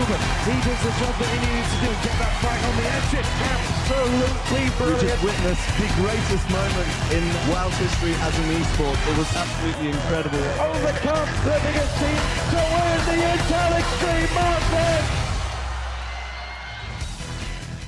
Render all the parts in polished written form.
movement. He does the job that he needs to do. Get that fight on the exit. Absolutely brilliant. We just witnessed the greatest moment in Welsh history as an esport. It was absolutely incredible. Overcome the biggest team to win the Intel Extreme Masters.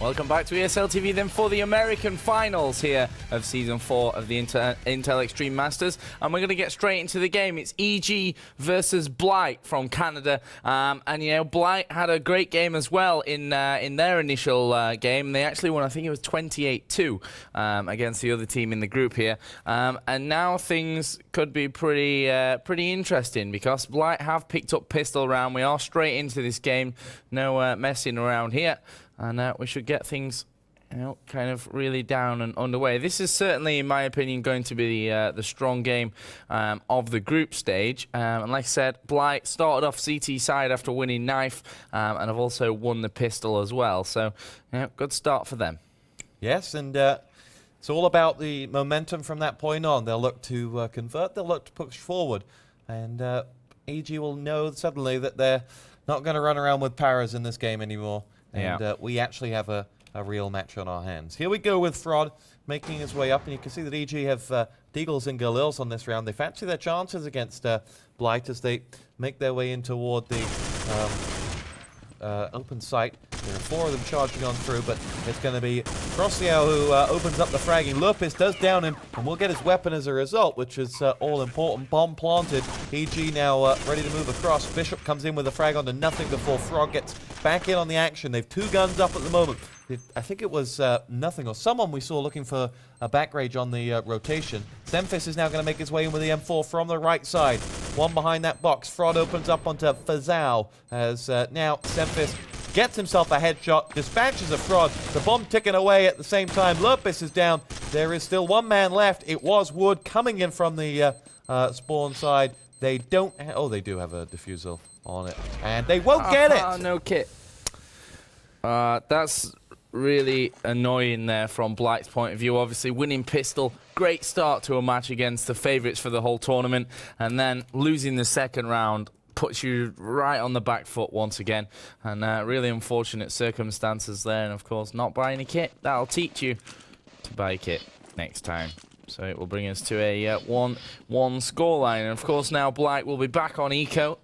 Welcome back to ESL TV then for the American finals here of Season 4 of the Intel Extreme Masters. And we're going to get straight into the game. It's EG versus Blight from Canada. And, you know, Blight had a great game as well in their initial game. They actually won, I think it was 28-2 against the other team in the group here. And now things could be pretty interesting because Blight have picked up pistol round. We are straight into this game. No messing around here. And we should get things, you know, kind of really down and underway. This is certainly, in my opinion, going to be the strong game of the group stage. And like I said, Blight started off CT side after winning Knife, and have also won the pistol as well. So, you know, good start for them. Yes, and it's all about the momentum from that point on. They'll look to convert. They'll look to push forward. And EG will know suddenly that they're not going to run around with paras in this game anymore. And we actually have a real match on our hands. Here we go with Frod making his way up. And you can see that EG have Deagles and Galils on this round. They fancy their chances against Blight as they make their way in toward the open site. There are 4 of them charging on through, but it's going to be Crossio who opens up the fragging. Lupus does down him, and will get his weapon as a result, which is all important. Bomb planted. EG now ready to move across. Bishop comes in with a frag onto nothing before Frog gets back in on the action. They've 2 guns up at the moment. I think it was nothing or someone we saw looking for a back rage on the rotation. Semphis is now going to make his way in with the M4 from the right side. One behind that box. Frod opens up onto Fazal as now Semphis gets himself a headshot, dispatches a Frod. The bomb ticking away at the same time. Lupus is down. There is still 1 man left. It was Wood coming in from the spawn side. They don't. Oh, they do have a diffusal on it, and they won't get it. No kit. That's really annoying there from Blight's point of view. Obviously, winning pistol, great start to a match against the favourites for the whole tournament, and then losing the second round puts you right on the back foot once again. And really unfortunate circumstances there, and of course, not buying a kit. That'll teach you to buy a kit next time. So it will bring us to a 1-1 scoreline. And of course, now Blight will be back on eco.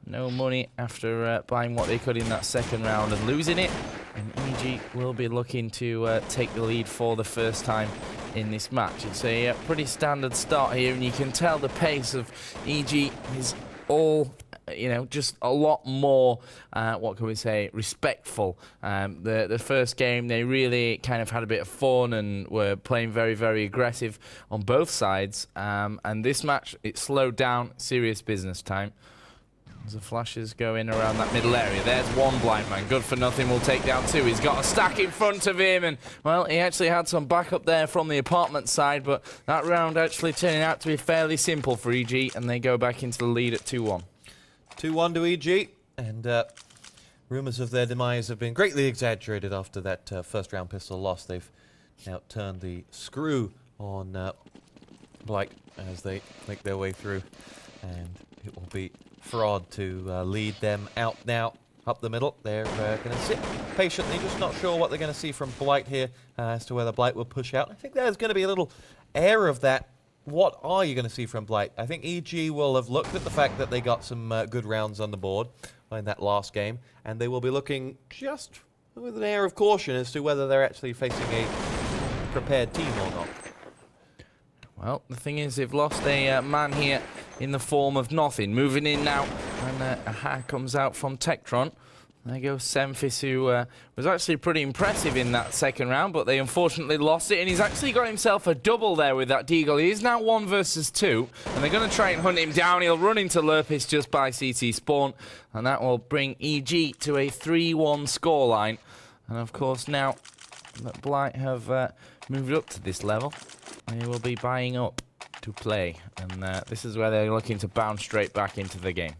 No money after buying what they could in that second round and losing it. And EG will be looking to take the lead for the first time in this match. It's a pretty standard start here, and you can tell the pace of EG is all, you know, just a lot more, what can we say, respectful. The first game, they really kind of had a bit of fun and were playing very, very aggressive on both sides. And this match, it slowed down, serious business time. The flashes go in around that middle area. There's 1 blind man. Good for nothing. Will take down 2. He's got a stack in front of him. And, well, he actually had some backup there from the apartment side. But that round actually turning out to be fairly simple for EG. And they go back into the lead at 2-1. 2-1 to EG. And rumours of their demise have been greatly exaggerated after that first round pistol loss. They've now turned the screw on Blight as they make their way through. And it will be Frod to lead them out now up the middle. They're going to sit patiently, just not sure what they're going to see from Blight here as to whether Blight will push out. I think there's going to be a little air of that. What are you going to see from Blight? I think EG will have looked at the fact that they got some good rounds on the board in that last game, and they will be looking just with an air of caution as to whether they're actually facing a prepared team or not. Well, the thing is, they've lost a man here in the form of nothing. Moving in now, and a hack comes out from Tektron. There goes Semphis, who was actually pretty impressive in that second round, but they unfortunately lost it, and he's actually got himself a double there with that Deagle. He is now 1 versus 2, and they're going to try and hunt him down. He'll run into Lupus just by CT spawn, and that will bring EG to a 3-1 scoreline. And of course, now that Blight have moved up to this level, they will be buying up to play, and this is where they're looking to bounce straight back into the game.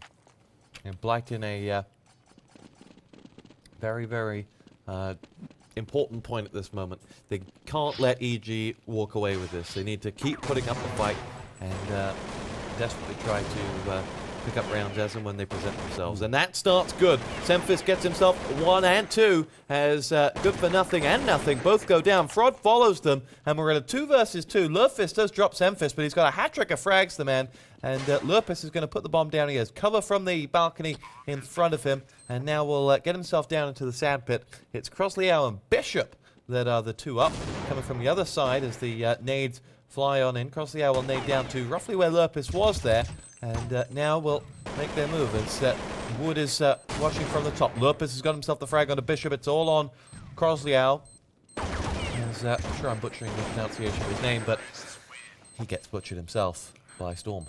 And Blight in a very, very important point at this moment. They can't let EG walk away with this. They need to keep putting up the fight and desperately try to pick up rounds as and when they present themselves. And that starts good. Semfis gets himself 1 and 2 as Good for Nothing and Nothing both go down. Fraud follows them, and we're at a 2 versus 2. Lurfis does drop Semfis, but he's got a hat-trick of frags, the man. And Lurpis is going to put the bomb down. He has cover from the balcony in front of him, and now will get himself down into the sandpit. It's Crosley and Bishop that are the 2 up, coming from the other side as the nades fly on in. Crosley will nade down to roughly where Lurpis was there, and now will make their move as Wood is watching from the top. Lurpis has got himself the frag onto Bishop. It's all on Crosley. I'm sure I'm butchering the pronunciation of his name, but he gets butchered himself by Storm.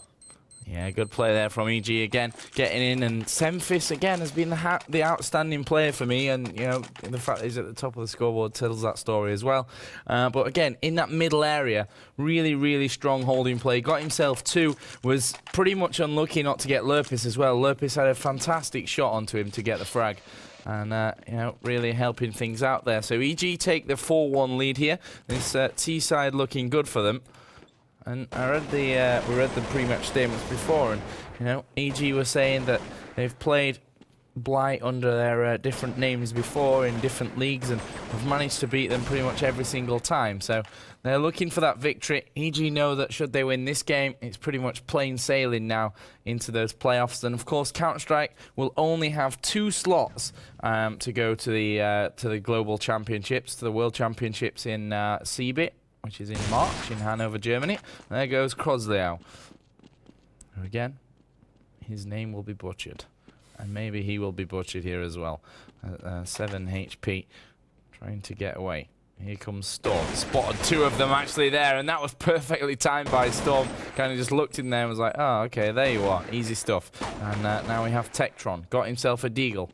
Yeah, good play there from EG again, getting in, and Semfis again has been the outstanding player for me, and you know the fact that he's at the top of the scoreboard tells that story as well. But again, in that middle area, really strong holding play. Got himself 2, was pretty much unlucky not to get Lurpis as well. Lurpis had a fantastic shot onto him to get the frag. And, you know, really helping things out there. So EG take the 4-1 lead here. This T side looking good for them. And I read we read the pre-match statements before, and you know, EG were saying that they've played Blight under their different names before in different leagues, and have managed to beat them pretty much every single time. So they're looking for that victory. EG know that should they win this game, it's pretty much plain sailing now into those playoffs. And of course, Counter-Strike will only have 2 slots to go to the global championships, to the world championships in CeBIT, which is in March in Hanover, Germany. There goes Crosley. Again, his name will be butchered. And maybe he will be butchered here as well. 7 HP, trying to get away. Here comes Storm. Spotted 2 of them actually there, and that was perfectly timed by Storm. Kind of just looked in there and was like, oh, okay, there you are. Easy stuff. And now we have Tektron. Got himself a Deagle.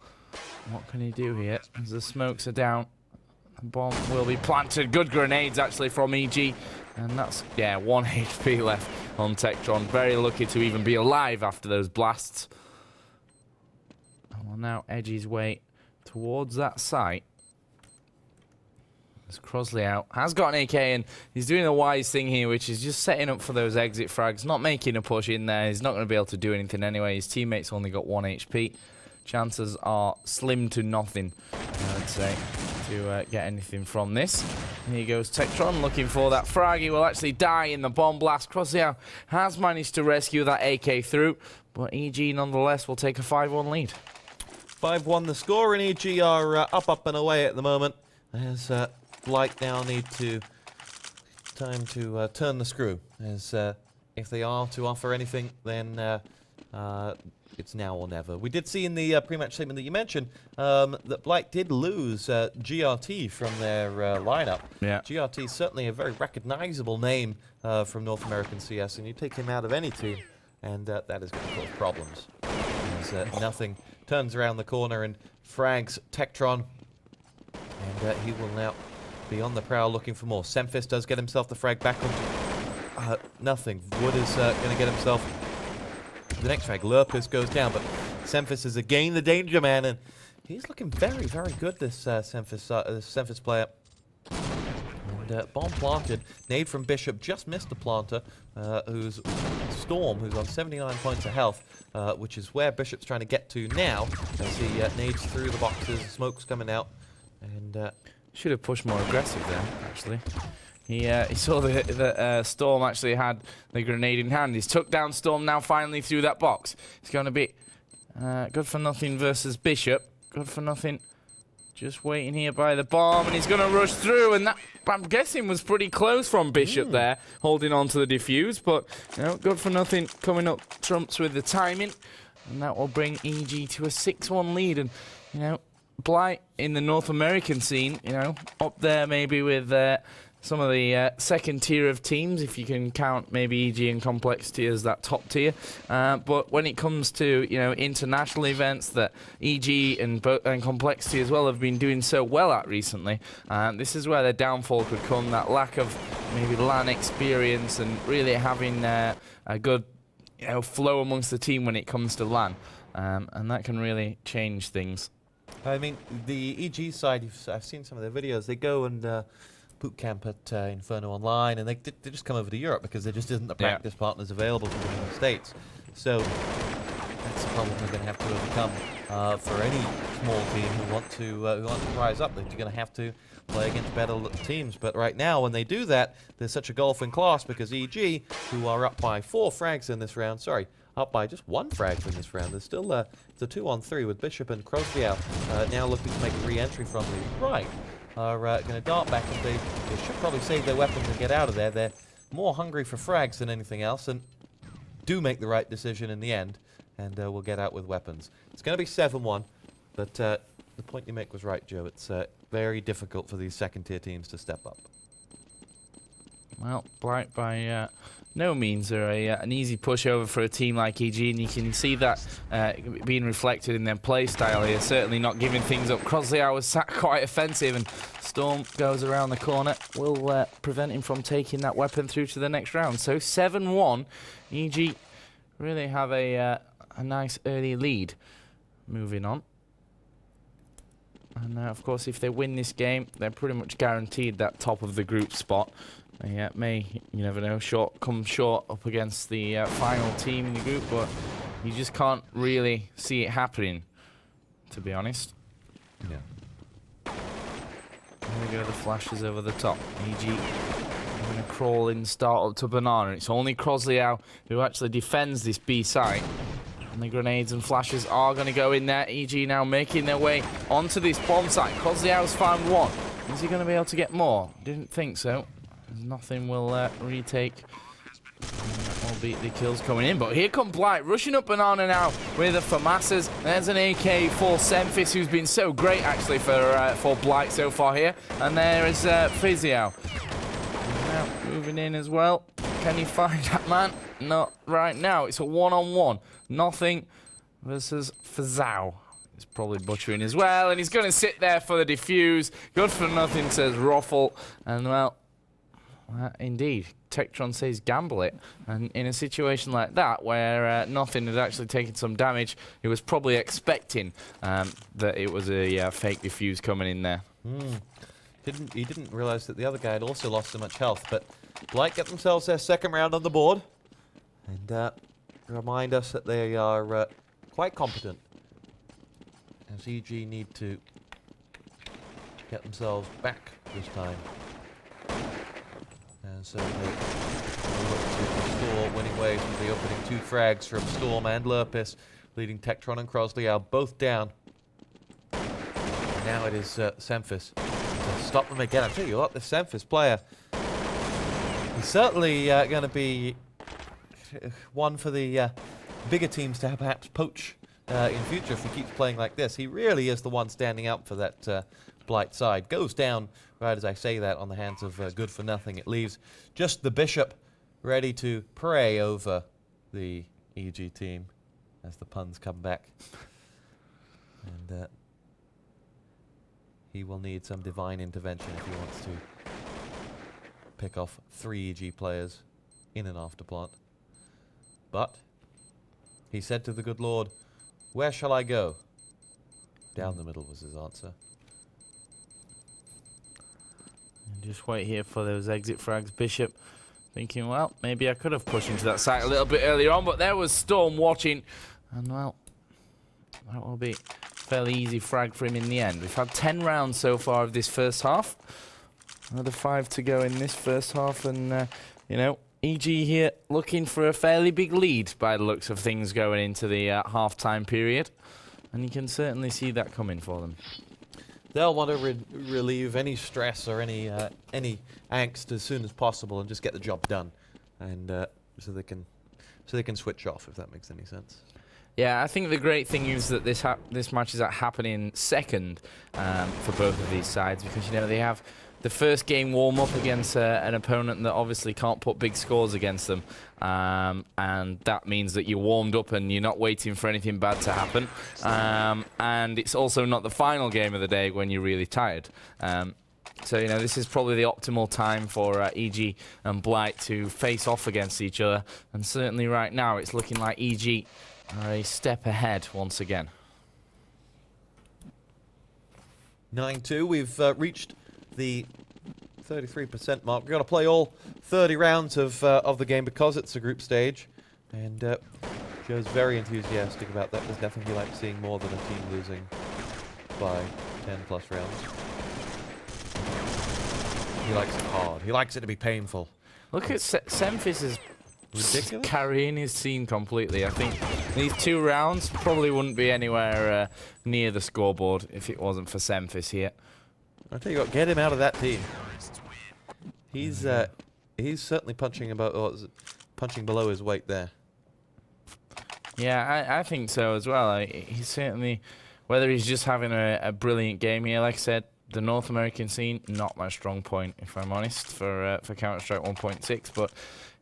What can he do here? As the smokes are down. The bomb will be planted. Good grenades actually from EG. And that's, yeah, 1 HP left on Tektron. Very lucky to even be alive after those blasts. And will now edge his way towards that site. As Crosley has got an AK, and he's doing a wise thing here, which is just setting up for those exit frags, not making a push in there. He's not going to be able to do anything anyway. His teammates only got 1 HP. Chances are slim to nothing, I'd say, to get anything from this. Here goes Tektron looking for that frag. He will actually die in the bomb blast. Crosley has managed to rescue that AK through, but EG nonetheless will take a 5-1 lead. 5-1 the score, and EG are up and away at the moment. As Blight now need to turn the screw. As if they are to offer anything, then it's now or never. We did see in the pre-match statement that you mentioned that Blight did lose GRT from their lineup. Yeah. GRT is certainly a very recognizable name from North American CS, and you take him out of any team, and that is going to cause problems. As Nothing turns around the corner and frags Tektron, and he will now be on the prowl looking for more. Semfis does get himself the frag back onto Nothing. Wood is going to get himself the next frag. Lurpis goes down, but Semfis is again the danger man, and he's looking very good, this Semfis player. And bomb planted. Nade from Bishop just missed the planter, who's Storm, who's on 79 points of health, which is where Bishop's trying to get to now, as he nades through the boxes, smoke's coming out, and should have pushed more aggressive there, actually. He saw that Storm actually had the grenade in hand. He's took down Storm now finally through that box. It's going to be Good for Nothing versus Bishop. Good for Nothing just waiting here by the bomb, and he's going to rush through, and that, I'm guessing, was pretty close from Bishop there, holding on to the defuse, but you know, Good for Nothing coming up trumps with the timing, and that will bring EG to a 6-1 lead. And you know, Blight in the North American scene, you know, up there maybe with some of the second tier of teams, if you can count maybe EG and Complexity as that top tier. But when it comes to, you know, international events that EG and Complexity as well have been doing so well at recently, this is where their downfall could come, that lack of maybe LAN experience and really having a good, you know, flow amongst the team when it comes to LAN. And that can really change things. I mean, the EG side, I've seen some of their videos. They go and boot camp at Inferno Online, and they just come over to Europe because there just isn't the practice partners available to them in the States. So That's the problem they're going to have to overcome for any small team who want to rise up. They're going to have to play against better teams. But right now, when they do that, there's such a gulf in class because EG, who are up by 4 frags in this round, sorry, up by just 1 frag in this round. There's still it's a 2-on-3 with Bishop and Crosby out, now looking to make a re-entry from the right. Are going to dart back, and they should probably save their weapons and get out of there. They're more hungry for frags than anything else, and do make the right decision in the end, and will get out with weapons. It's going to be 7-1, but the point you make was right, Joe. It's very difficult for these second-tier teams to step up. Well, Blight by no means are an easy pushover for a team like EG, and you can see that being reflected in their play style here. Certainly not giving things up. Crosleau was sat quite offensive, and Storm goes around the corner. Will prevent him from taking that weapon through to the next round. So 7-1, EG really have a nice early lead. Moving on. And of course, if they win this game, they're pretty much guaranteed that top of the group spot. They may, you never know, come short up against the final team in the group, but you just can't really see it happening, to be honest. Yeah. There we go, the flashes over the top. EG going to crawl in, start up to Banana. It's only Crosleau who actually defends this B site. And the grenades and flashes are going to go in there. EG now making their way onto this bomb site. Crosleau's found 1. Is he going to be able to get more? Didn't think so. Nothing will retake. Albeit the kills coming in. But here come Blight rushing up Banana now with the FAMASas. There's an AK for Semphis, who's been so great actually for Blight so far here. And there is Physio. Now moving in as well. Can he find that man? Not right now. It's a 1-on-1. Nothing versus Fazao. He's probably butchering as well. And he's going to sit there for the defuse. Good for nothing, says Ruffle. And well, indeed, Tektron says gamble it. And in a situation like that, where nothing had actually taken some damage, he was probably expecting that it was a fake defuse coming in there. He didn't realize that the other guy had also lost so much health. But Blight get themselves their second round on the board. And remind us that they are quite competent. As EG need to get themselves back this time. And so they look to restore winning ways with the opening 2 frags from Storm and Lurpis, leading Tektron and Crosleau both down. And now it is Semphis to stop them again. I tell you what, this Semphis player, he's certainly going to be one for the bigger teams to perhaps poach in future if he keeps playing like this. He really is the one standing up for that Blight side. Goes down, right as I say that, on the hands of Good for Nothing. It leaves just the Bishop ready to pray over the EG team as the puns come back. And he will need some divine intervention if he wants to pick off 3 EG players in an afterplant. But he said to the good Lord, "Where shall I go?" Down the middle was his answer. And just wait here for those exit frags. Bishop thinking, well, maybe I could have pushed into that site a little bit earlier on, but there was Storm watching. And, well, that will be a fairly easy frag for him in the end. We've had 10 rounds so far of this first half. Another 5 to go in this first half. And, you know, EG here looking for a fairly big lead by the looks of things going into the half-time period. And you can certainly see that coming for them. They'll want to relieve any stress or any angst as soon as possible and just get the job done, and so they can switch off, if that makes any sense. Yeah, I think the great thing is that this match is happening second for both of these sides, because, you know, they have the first game warm up against an opponent that obviously can't put big scores against them, and that means that you're warmed up and you're not waiting for anything bad to happen, and it's also not the final game of the day when you're really tired. So, you know, this is probably the optimal time for EG and Blight to face off against each other, and certainly right now it's looking like EG are a step ahead once again. 9-2, we've reached the 33% mark. We've got to play all 30 rounds of the game because it's a group stage. And Joe's very enthusiastic about that. There's nothing he likes seeing more than a team losing by 10+ rounds. He likes it hard. He likes it to be painful. Look at Semphis is Ridiculous. carrying his team completely. I think these 2 rounds probably wouldn't be anywhere near the scoreboard if it wasn't for Semphis here. I'll tell you what, get him out of that team. He's certainly punching below his weight there. Yeah, I think so as well. He's certainly, whether he's just having a brilliant game here, like I said, the North American scene, not my strong point, if I'm honest, for Counter-Strike 1.6. But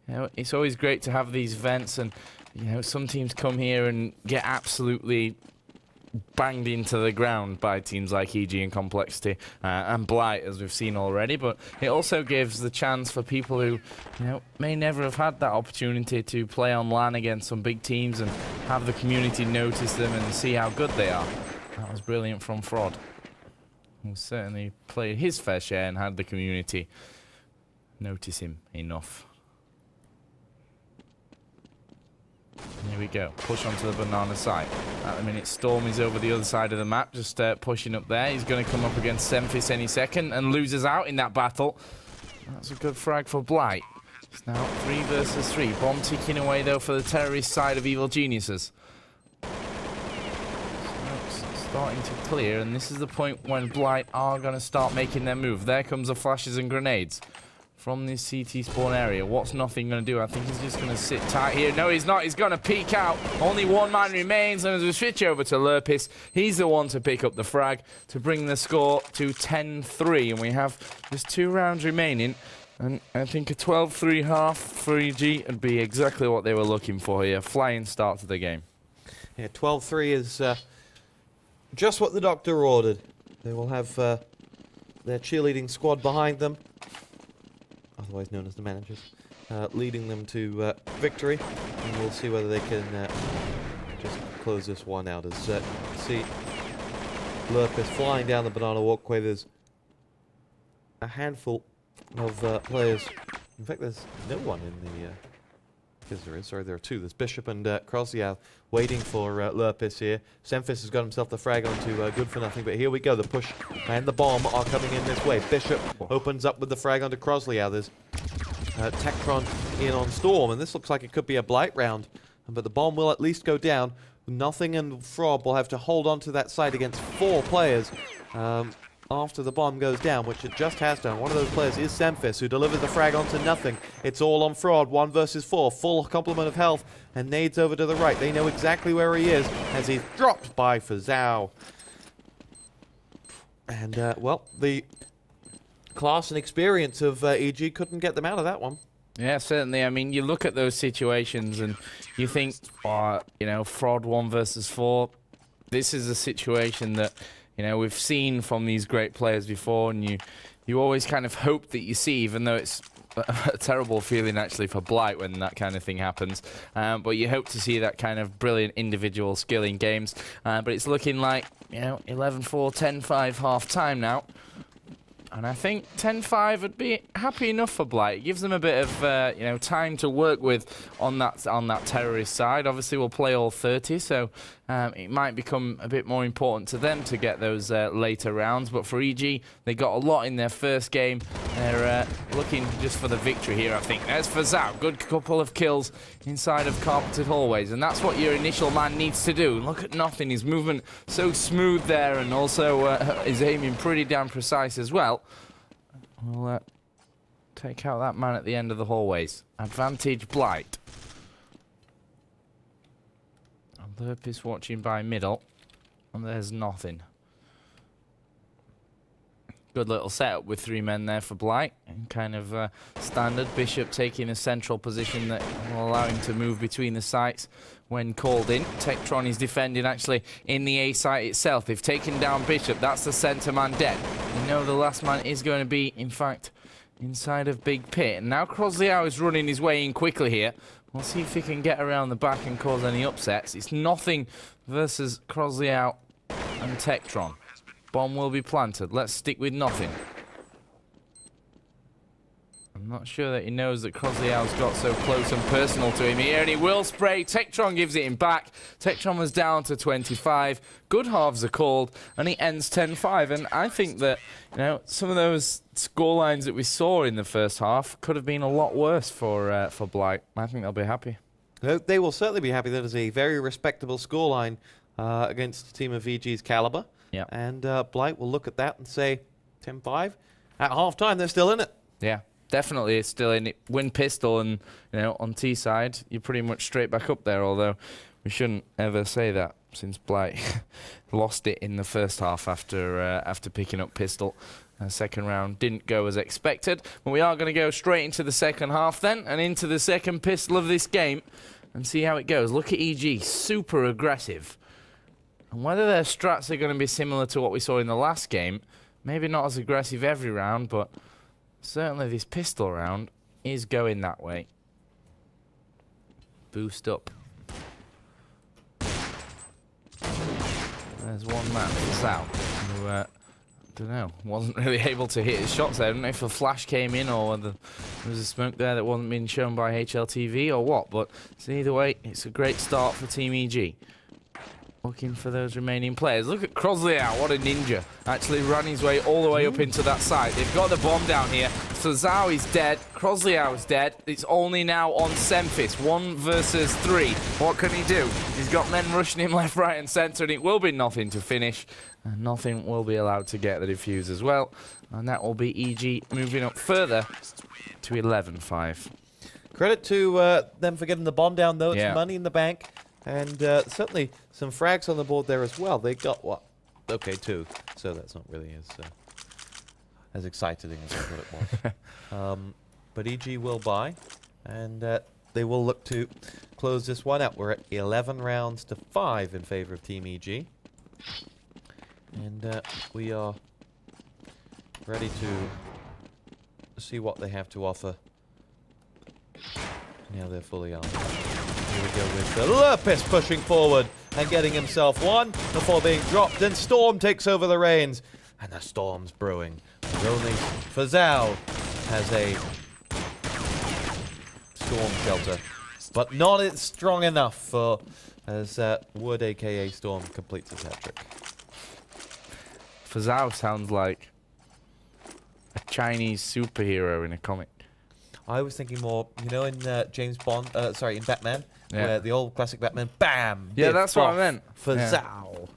you know, it's always great to have these events, and you know, some teams come here and get absolutely banged into the ground by teams like EG and Complexity and Blight, as we've seen already. But it also gives the chance for people who, you know, may never have had that opportunity to play on LAN against some big teams and have the community notice them and see how good they are. That was brilliant from Fraud, who certainly played his fair share and had the community notice him enough. Here we go. Push onto the banana side. At the minute, Storm is over the other side of the map, just pushing up there. He's going to come up against Semphis any second and loses out in that battle. That's a good frag for Blight. It's now 3 versus 3. Bomb ticking away, though, for the terrorist side of Evil Geniuses. Smoke's starting to clear, and this is the point when Blight are going to start making their move. There comes the flashes and grenades from this CT spawn area. What's Nothing going to do? I think he's just going to sit tight here. No, he's not. He's going to peek out. Only 1 man remains. And as we switch over to Lurpis, he's the one to pick up the frag to bring the score to 10-3. And we have just 2 rounds remaining. And I think a 12-3 half for EG would be exactly what they were looking for here. Flying start to the game. Yeah, 12-3 is just what the doctor ordered. They will have their cheerleading squad behind them, otherwise known as the managers, leading them to victory, and we'll see whether they can just close this one out. As you can see, Lurpis flying down the banana walkway. There's a handful of players. In fact, there's no one in the... Yes, there is. Sorry, there are 2. There's Bishop and Kroszial waiting for Lurpis here. Semphis has got himself the frag onto Good For Nothing, but here we go. The push and the bomb are coming in this way. Bishop opens up with the frag onto Kroszial. There's Tektron in on Storm, and this looks like it could be a Blight round, but the bomb will at least go down. Nothing and Frob will have to hold on to that site against 4 players after the bomb goes down, which it just has done. One of those players is Semphis, who delivers the frag onto Nothing. It's all on Fraud, 1 versus 4, full complement of health, and nades over to the right. They know exactly where he is as he's dropped by Fazao. And, well, the class and experience of EG couldn't get them out of that one. Yeah, certainly. I mean, you look at those situations and you think, you know, Fraud 1 versus 4. This is a situation that, you know, we've seen from these great players before, and you always kind of hope that you see, even though it's a terrible feeling actually for Blight when that kind of thing happens. But you hope to see that kind of brilliant individual skill in games. But it's looking like, you know, 11-4, 10-5 half time now. And I think 10-5 would be happy enough for Blight. It gives them a bit of you know, time to work with on that terrorist side. Obviously, we'll play all 30, so it might become a bit more important to them to get those later rounds. But for EG, they got a lot in their first game. They're looking just for the victory here, I think. There's Fazao, good couple of kills inside of carpeted hallways, and that's what your initial man needs to do. Look at Nothing, his movement so smooth there, and also is aiming pretty damn precise as well. We'll take out that man at the end of the hallways. Advantage Blight. Lurpis watching by middle. And there's Nothing. Good little setup with 3 men there for Blight. And kind of standard. Bishop taking a central position that will allow him to move between the sites when called in. Tektron is defending actually in the A site itself. They've taken down Bishop. That's the centre man dead. You know the last man is going to be, in fact, inside of Big Pit. And now Kroszial is running his way in quickly here. We'll see if he can get around the back and cause any upsets. It's Nothing versus Kroszial and Tektron. Bomb will be planted. Let's stick with Nothing. And not sure that he knows that Crosleau's got so close and personal to him here, and he will spray. Tektron gives it him back. Tektron was down to 25. Good halves are called, and he ends 10-5. And I think that, you know, some of those score lines that we saw in the first half could have been a lot worse for Blight. I think they'll be happy. They will certainly be happy. That is a very respectable scoreline against a team of VG's caliber. Yeah. And Blight will look at that and say 10-5. At half-time, they're still in it. Yeah, definitely it's still in it. Win pistol, and, you know, on T side, you're pretty much straight back up there, although we shouldn't ever say that since Blight lost it in the first half after picking up pistol. Second round didn't go as expected, but we are going to go straight into the second half then, and into the second pistol of this game, and see how it goes. Look at EG, super aggressive. And whether their strats are going to be similar to what we saw in the last game, maybe not as aggressive every round, but certainly this pistol round is going that way. Boost up. There's one man, Sal, who, I don't know, wasn't really able to hit his shots there. I don't know if a flash came in or whether there was a smoke there that wasn't being shown by HLTV or what, but either way, it's a great start for Team EG. Looking for those remaining players. Look at Crosleau, what a ninja. Actually ran his way all the way up into that side. They've got the bomb down here. Sazao is dead. Crosleau is dead. It's only now on Semphis. 1 versus 3. What can he do? He's got men rushing him left, right, and centre, and it will be nothing to finish. And nothing will be allowed to get the defuse as well. And that will be EG moving up further to 11-5. Credit to them for getting the bomb down, though. It's Yeah. money in the bank. And certainly some frags on the board there as well. They got, what? Okay, 2. So that's not really as exciting as I thought it was. But EG will buy, and they will look to close this one out. We're at 11 rounds to 5 in favor of Team EG. And we are ready to see what they have to offer. Now they're fully armed. Here we go with Lupis pushing forward and getting himself one before being dropped, and Storm takes over the reins. And the storm's brewing. Only Fazal has a storm shelter, but not strong enough for as Wood, aka Storm, completes his hat-trick. Fazal sounds like a Chinese superhero in a comic. I was thinking more, you know, in James Bond, in Batman, Yeah. where the old classic Batman, bam! Yeah, biff, that's what I boff, meant. Fazal.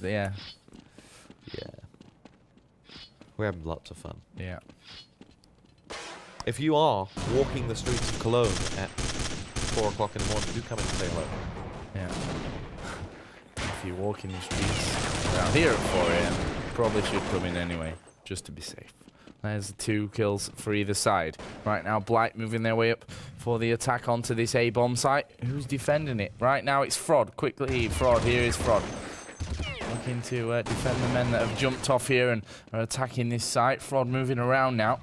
Yeah. Yeah. We're having lots of fun. Yeah. If you are walking the streets of Cologne at 4 o'clock in the morning, do come in and say hello. Yeah. If you walk in the streets around here at 4 AM, probably should come in anyway, just to be safe. There's 2 kills for either side. Right now, Blight moving their way up for the attack onto this A-bomb site. Who's defending it? Right now, it's Frod. Quickly, Frod. Here is Frod. Looking to defend the men that have jumped off here and are attacking this site. Frod moving around now.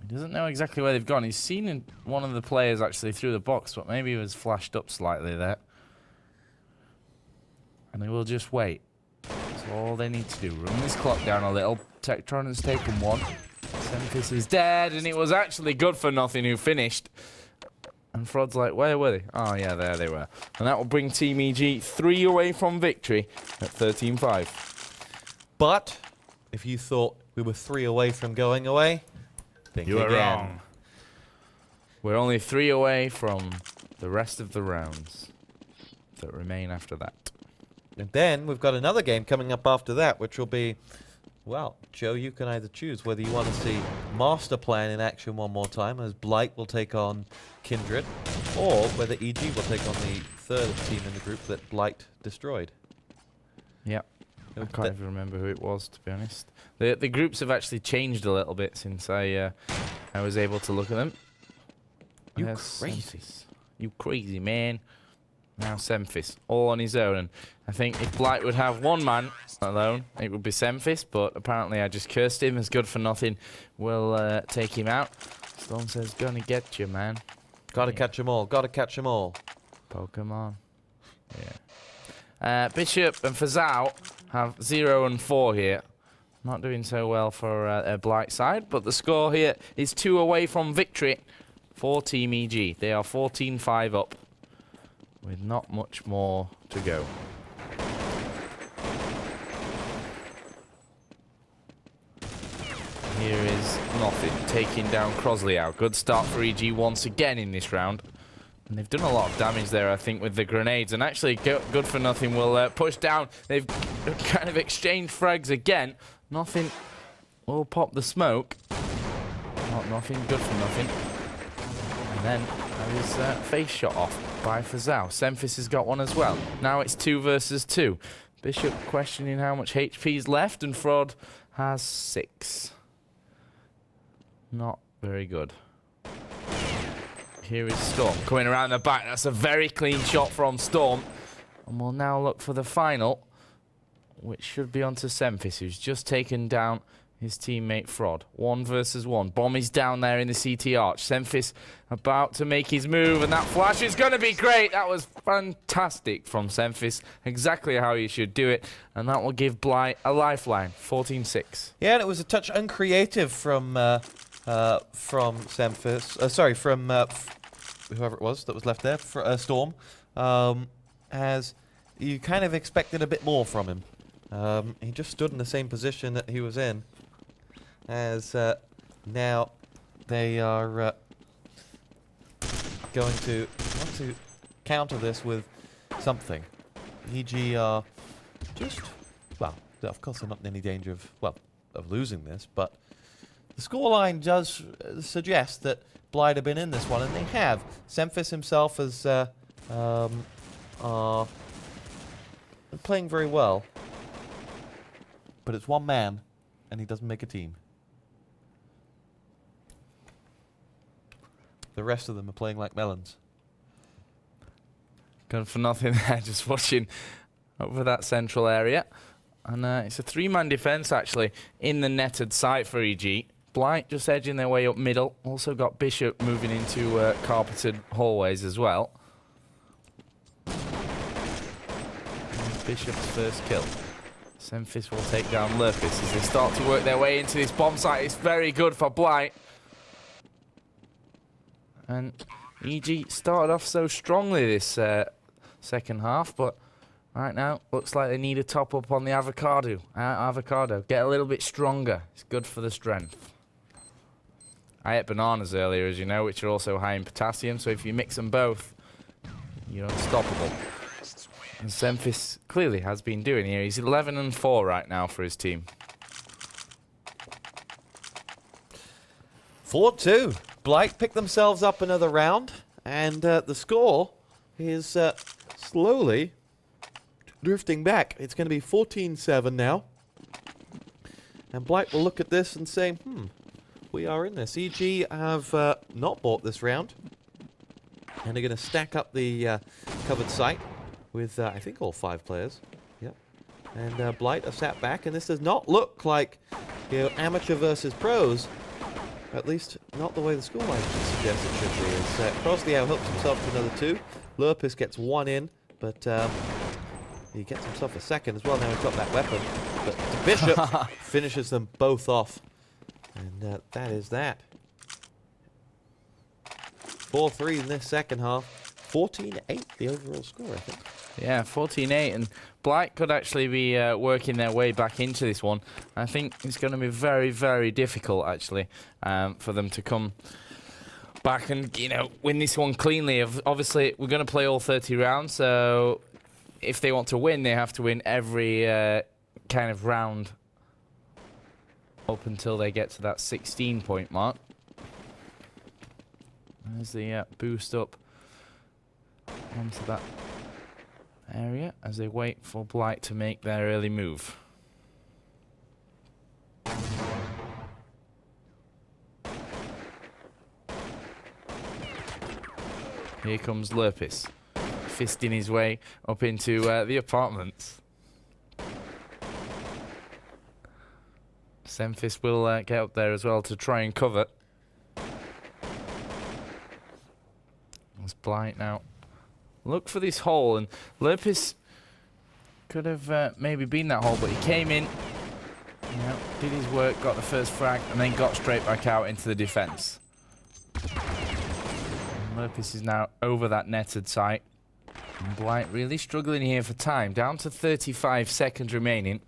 He doesn't know exactly where they've gone. He's seen one of the players actually through the box, but maybe he was flashed up slightly there. And they will just wait. That's all they need to do. Run this clock down a little. Tektron has taken one. Semphis is dead, and it was actually good for nothing who finished. And Frod's like, where were they? Oh, yeah, there they were. And that will bring Team EG 3 away from victory at 13-5. But if you thought we were 3 away from going away, think You are again. wrong. We're only 3 away from the rest of the rounds that remain after that. And then we've got another game coming up after that, which will be, well, Joe, you can either choose whether you want to see Master Plan in action one more time, as Blight will take on Kindred, or whether EG will take on the third team in the group that Blight destroyed. Yeah. I can't even remember who it was, to be honest. The groups have actually changed a little bit since I was able to look at them. You Yes, crazy. Semphis. You crazy, man. Now Semphis, all on his own. And I think if Blight would have one man alone, it would be Semphis, but apparently I just cursed him as good for nothing. We'll take him out. Storm says, gonna get you, man. Gotta catch them all, gotta catch them all. Pokemon. Yeah. Bishop and Fazal have 0 and 4 here. Not doing so well for a Blight side, but the score here is 2 away from victory for Team EG. They are 14-5 up with not much more to go. Here is Nothing taking down Crosleyow. Good start for EG once again in this round. And they've done a lot of damage there, I think, with the grenades. And actually, Good for Nothing will push down. They've kind of exchanged frags again. Nothing will pop the smoke. Not Nothing, Good for Nothing. And then his face shot off by Fazal. Semphis has got one as well. Now it's 2 versus 2. Bishop questioning how much HP is left, and Fraud has 6. Not very good. Here is Storm coming around the back. That's a very clean shot from Storm. And we'll now look for the final, which should be onto Semphis, who's just taken down his teammate Fraud. 1 versus 1. Bomb is down there in the CT arch. Semphis about to make his move, and that flash is going to be great. That was fantastic from Semphis. Exactly how you should do it. And that will give Blight a lifeline. 14-6. Yeah, and it was a touch uncreative from Semphis. Sorry, from whoever it was that was left there, for, Storm. As you kind of expected a bit more from him. He just stood in the same position that he was in. As now they are going to want to counter this with something. EG are just, well, of course they're not in any danger of, well, of losing this, but the scoreline does suggest that Blight have been in this one, and they have. Semphis himself is are playing very well, but it's one man, and he doesn't make a team. The rest of them are playing like melons. Good for Nothing there, just watching over that central area. And it's a 3-man defense, actually, in the netted site for EG. Blight just edging their way up middle. Also got Bishop moving into carpeted hallways as well. There's Bishop's first kill. Semphis will take down Lurpis as they start to work their way into this bomb site. It's very good for Blight. And EG started off so strongly this second half, but right now looks like they need a top up on the avocado. Get a little bit stronger. It's good for the strength. I ate bananas earlier, as you know, which are also high in potassium, so if you mix them both, you're unstoppable. And Semphis clearly has been doing here. He's 11-4 right now for his team. 4-2. Blight picked themselves up another round, and the score is slowly drifting back. It's going to be 14-7 now. And Blight will look at this and say, we are in this. EG have not bought this round, and they're going to stack up the covered site with, I think, all 5 players. Yep. And Blight are sat back, and this does not look like, you know, amateur versus pros. At least not the way the scoreline suggests it should be. As Crosleyow helps himself to another 2. Lurpis gets 1 in, but he gets himself a second as well. Now he's got that weapon. But Bishop finishes them both off. And that is that. 4-3 in this second half. 14-8 the overall score, I think. Yeah, 14-8, and Blight could actually be working their way back into this one. I think it's going to be very, very difficult, actually, for them to come back and, you know, win this one cleanly. Obviously, we're going to play all 30 rounds, so if they want to win, they have to win every kind of round up until they get to that 16-point mark. There's the boost up onto that area as they wait for Blight to make their early move. Here comes Lurpis, fisting his way up into the apartments. Semphis will get up there as well to try and cover. There's Blight now. Look for this hole, and Lurpis could have maybe been that hole, but he came in, you know, did his work, got the first frag, and then got straight back out into the defense. Lopez is now over that netted site. And Blight really struggling here for time. Down to 35 seconds remaining.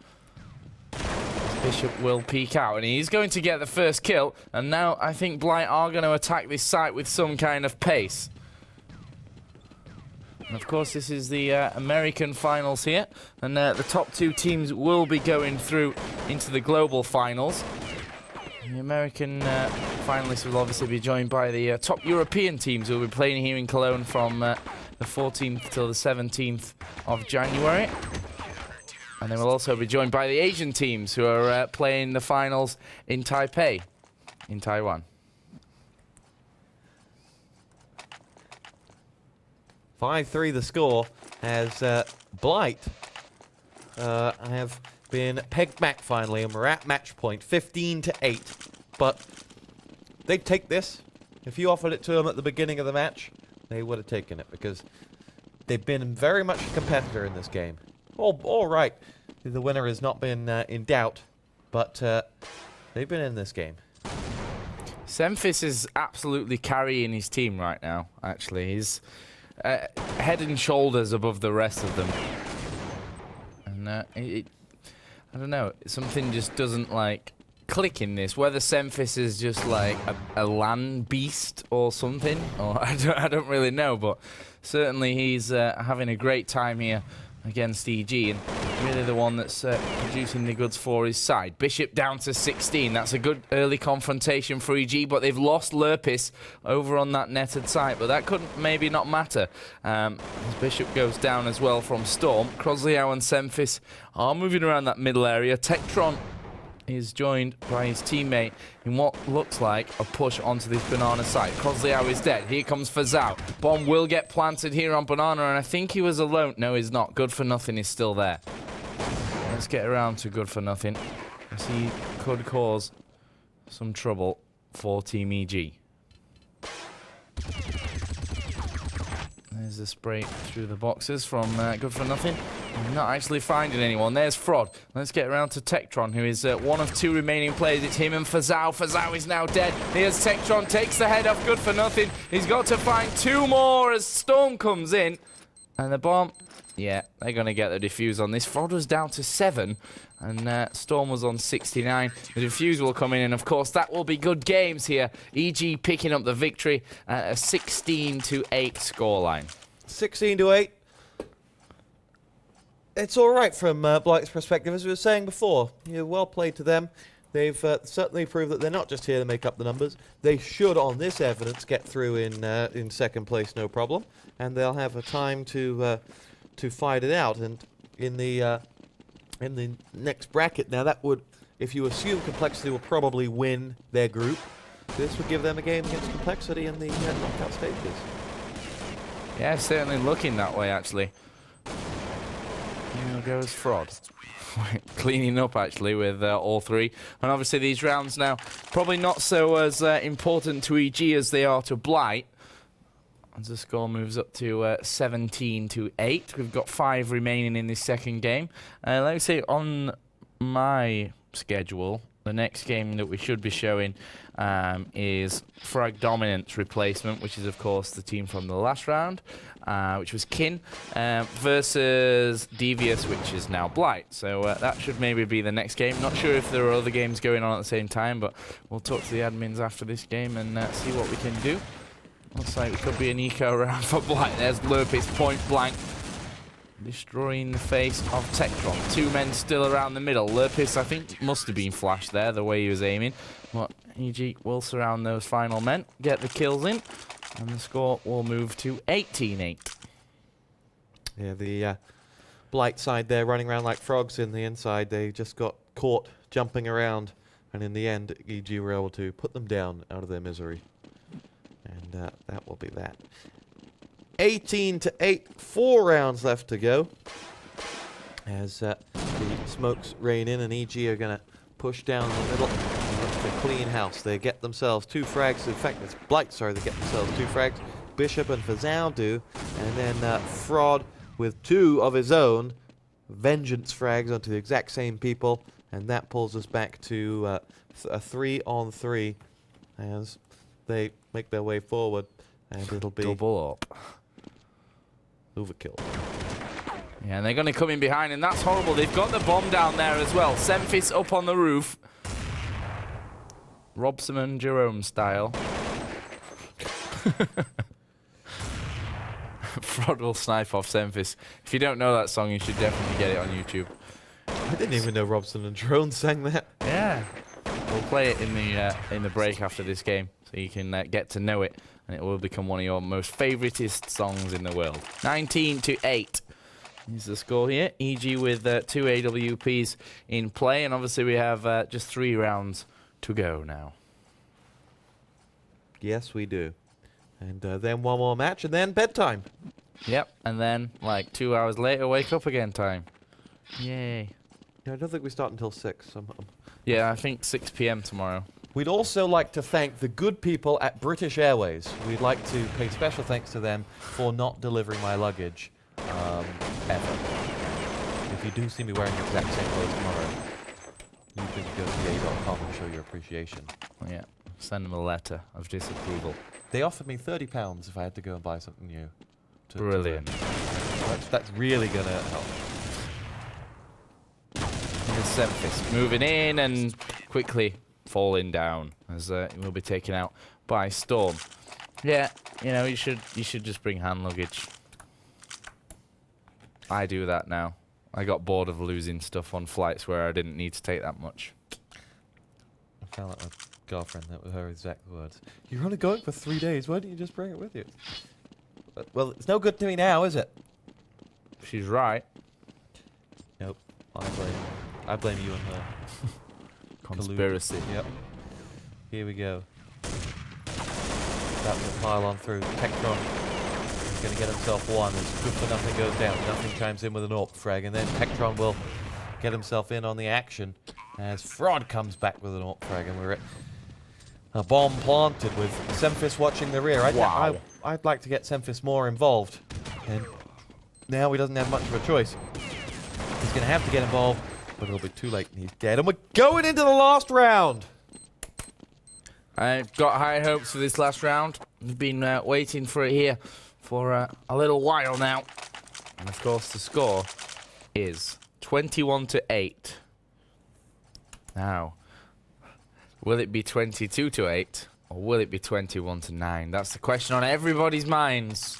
Bishop will peek out, and he's going to get the first kill. And now I think Blight are going to attack this site with some kind of pace. And of course, this is the American finals here. And the top 2 teams will be going through into the global finals. The American finalists will obviously be joined by the top European teams who will be playing here in Cologne from the 14th till the 17th of January. And they will also be joined by the Asian teams who are playing the finals in Taipei, in Taiwan. 5-3 the score as Blight have been pegged back finally, and we're at match point, 15-8. But they'd take this. If you offered it to them at the beginning of the match, they would have taken it, because they've been very much a competitor in this game. All right, the winner has not been in doubt, but they've been in this game. Semphis is absolutely carrying his team right now, actually. He's head and shoulders above the rest of them. And I don't know, something just doesn't like click in this. Whether Semphis is just like a land beast or something, or I don't really know, but certainly he's having a great time here against EG, and really the one that's producing the goods for his side. Bishop down to 16. That's a good early confrontation for EG, but they've lost Lurpis over on that netted site, but that couldn't maybe not matter. As Bishop goes down as well from Storm. Krozliau and Semphis are moving around that middle area. Tektron is joined by his teammate in what looks like a push onto this banana site. Krozliau is dead. Here comes Fazal. Bomb will get planted here on banana, and I think he was alone. No, he's not. Good for nothing is still there. Let's get around to good for nothing, as he could cause some trouble for Team EG. There's the spray through the boxes from good for nothing. Not actually finding anyone. There's Fraud. Let's get around to Tektron, who is one of 2 remaining players. It's him and Fazal. Fazal is now dead. Here's Tektron, takes the head off good for nothing. He's got to find 2 more as Storm comes in. And the bomb, yeah, they're going to get the defuse on this. Fraud was down to 7, and Storm was on 69. The defuse will come in, and of course that will be good games here. EG picking up the victory at a 16-8 scoreline. 16-8. It's all right from Blight's perspective, as we were saying before. Well played to them. They've certainly proved that they're not just here to make up the numbers. They should, on this evidence, get through in second place, no problem, and they'll have a time to fight it out. And in the next bracket, now that would, if you assume Complexity will probably win their group, this would give them a game against Complexity in the knockout stages. Yeah, certainly looking that way, actually. Here goes Fraud. Cleaning up, actually, with all 3. And obviously these rounds now probably not so as important to EG as they are to Blight. As the score moves up to 17-8. We've got 5 remaining in this second game. Let me say, on my schedule, the next game that we should be showing is Frag Dominance replacement, which is, of course, the team from the last round, which was Kin, versus Devious, which is now Blight. So that should maybe be the next game. Not sure if there are other games going on at the same time, but we'll talk to the admins after this game and see what we can do. Looks like it could be an eco round for Blight. There's Lurpis, point blank, destroying the face of Tektron. 2 men still around the middle. Lurpis, I think, must have been flashed there, the way he was aiming. But EG will surround those final men, get the kills in, and the score will move to 18-8. Yeah, the Blight side there running around like frogs in the inside. They just got caught jumping around, and in the end, EG were able to put them down out of their misery. And that will be that. 18-8, 4 rounds left to go. As the smokes rain in, and EG are going to push down the middle and look to clean house. They get themselves 2 frags. In fact, it's Blight, sorry, they get themselves 2 frags. Bishop and Fazal do. And then Fraud with 2 of his own vengeance frags onto the exact same people. And that pulls us back to a 3-on-3 as they make their way forward. And it'll be Double up. overkill. Yeah, and they're going to come in behind, and that's horrible. They've got the bomb down there as well. Semphis up on the roof. Robson and Jerome style. Frod will snipe off Semphis. If you don't know that song, you should definitely get it on YouTube. I didn't even know Robson and Drone sang that. Yeah. We'll play it in the break after this game, so you can get to know it, and it will become one of your most favoritist songs in the world. 19-8 is the score here. EG with 2 AWPs in play, and obviously we have just 3 rounds to go now. Yes, we do. And then one more match, and then bedtime. Yep, and then like 2 hours later, wake up again time. Yay. Yeah, I don't think we start until 6. Yeah, I think 6 p.m. tomorrow. We'd also like to thank the good people at British Airways. We'd like to pay special thanks to them for not delivering my luggage ever. If you do see me wearing the exact same clothes tomorrow, you can go to BA.com and show your appreciation. Yeah, send them a letter of disapproval. They offered me £30 if I had to go and buy something new. Brilliant. That's really going to help. Semphis moving in and quickly falling down as it will be taken out by Storm. Yeah, you know, you should just bring hand luggage. I do that now. I got bored of losing stuff on flights where I didn't need to take that much. I found out my girlfriend, that was her exact words. You're only going for 3 days, why don't you just bring it with you? Well, it's no good to me now, is it? She's right. Nope. I blame you and her. Conspiracy. Collusion. Yep. Here we go. That will pile on through. Tectron is going to get himself one as Good for Nothing goes down. Nothing chimes in with an AWP frag, and then Tectron will get himself in on the action as Frod comes back with an AWP frag, and we're at a bomb planted with Semphis watching the rear. I'd like to get Semphis more involved, and now he doesn't have much of a choice. He's going to have to get involved, but it'll be too late and he's dead. And we're going into the last round. I've got high hopes for this last round. We've been waiting for it here for a little while now. And of course the score is 21-8. Now, will it be 22-8 or will it be 21-9? That's the question on everybody's minds.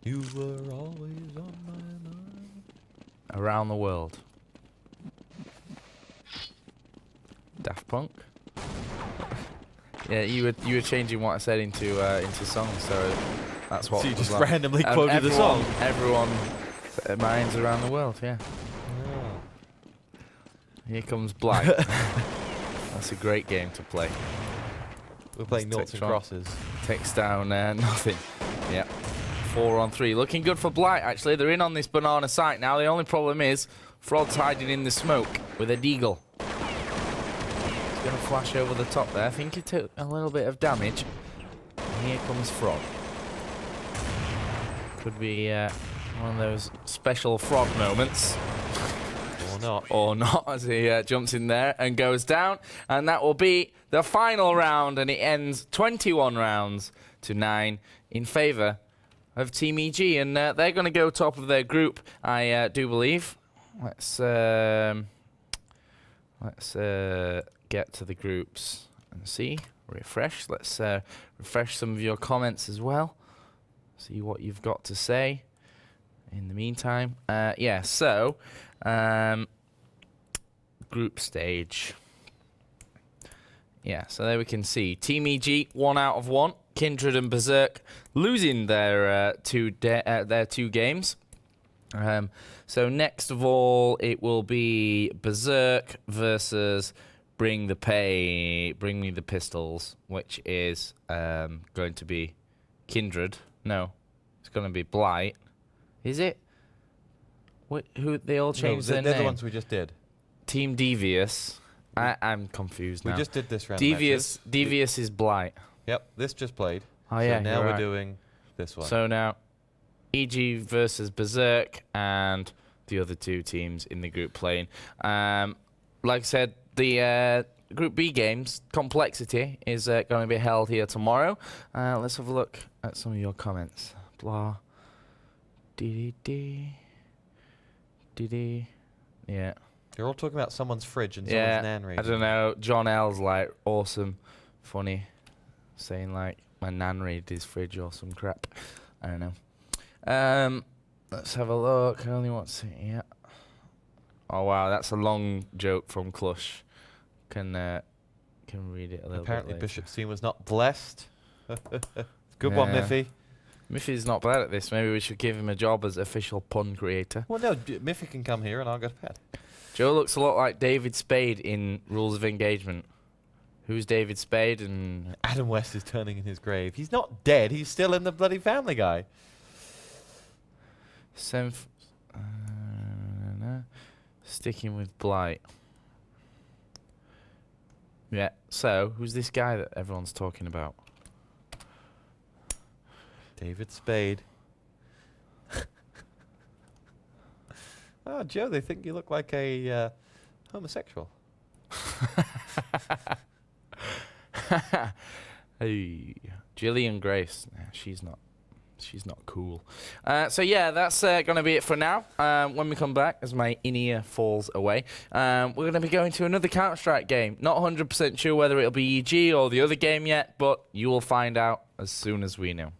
You were always on my mind. Around the world. Daft Punk. Yeah, you were changing what I said into songs, so that's what. So you was just like. randomly quoted the song. Everyone, minds around the world. Yeah. Oh. Here comes Blight. That's a great game to play. We're playing noughts and crosses. Takes down nothing. Yeah. 4-on-3. Looking good for Blight, actually. They're in on this banana site now. The only problem is Frod's hiding in the smoke with a deagle. He's going to flash over the top there. I think he took a little bit of damage. And here comes Frod. Could be one of those special Frod moments. Or not. Or not, as he jumps in there and goes down. And that will be the final round, and it ends 21-9 in favour of Team EG, and they're going to go top of their group, I do believe. Let's get to the groups and see. Refresh. Let's refresh some of your comments as well. See what you've got to say. In the meantime, yeah. So, group stage. Yeah. So there we can see Team EG 1 out of 1. Kindred and Berserk losing their two games. So next of all, it will be Berserk versus Bring Me the Pistols, which is going to be Kindred. No, it's going to be Blight. Is it? Who they all changed their name? They're the ones we just did. Team Devious. I'm confused now. We just did this round. Devious is Blight. Yep, this just played. Oh yeah, so now we're right. doing this one. So now, EG versus Berserk and the other two teams in the group playing. like I said, the Group B games, Complexity, is going to be held here tomorrow. Let's have a look at some of your comments. Blah. Dee-dee-dee. Dee-dee. Yeah. You're all talking about someone's fridge and someone's nan reading. I don't know. John L's like, awesome, funny, saying like, my nan read his fridge or some crap. I don't know. Let's have a look. I only want to see. Yeah. Oh wow, that's a long joke from Clush. Can read it a little Apparently bit later. Bishop's team was not blessed. Good one, Miffy. Miffy's not bad at this. Maybe we should give him a job as official pun creator. Well, no, Miffy can come here and I'll go to bed. Joe looks a lot like David Spade in Rules of Engagement. Who's David Spade? And Adam West is turning in his grave. He's not dead. He's still in the bloody Family Guy. Sticking with Blight. Yeah, so who's this guy that everyone's talking about? David Spade. Oh, Joe, they think you look like a homosexual. Hey, Gillian Grace. Nah, she's not cool. So yeah, that's going to be it for now. When we come back, as my in-ear falls away, we're going to be going to another Counter-Strike game. Not 100% sure whether it'll be EG or the other game yet, but you will find out as soon as we know.